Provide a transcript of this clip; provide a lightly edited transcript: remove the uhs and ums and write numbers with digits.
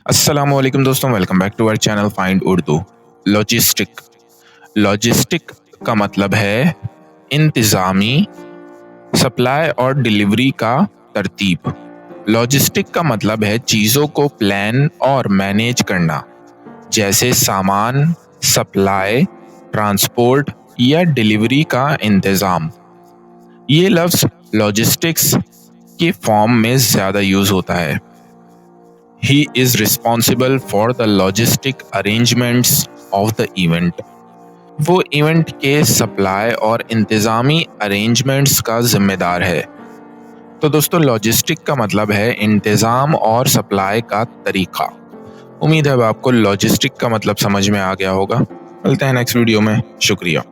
अस्सलामुअलैकुम दोस्तों, welcome back to our channel find Urdu. Logistic logistic का मतलब है इंतज़ामी, सप्लाई और डिलीवरी का तरतीब। लॉजिस्टिक का मतलब है चीज़ों को प्लान और मैनेज करना, जैसे सामान, सप्लाई, ट्रांसपोर्ट या डिलीवरी का इंतज़ाम। ये लफ्ज़ लॉजिस्टिक्स के फॉर्म में ज़्यादा यूज़ होता है। He is responsible for the logistic arrangements of the event. वो इवेंट के सप्लाई और इंतज़ामी अरेंजमेंट्स का जिम्मेदार है। तो दोस्तों, लॉजिस्टिक का मतलब है इंतज़ाम और सप्लाई का तरीका। उम्मीद है अब आपको लॉजिस्टिक का मतलब समझ में आ गया होगा। मिलते हैं नेक्स्ट वीडियो में। शुक्रिया।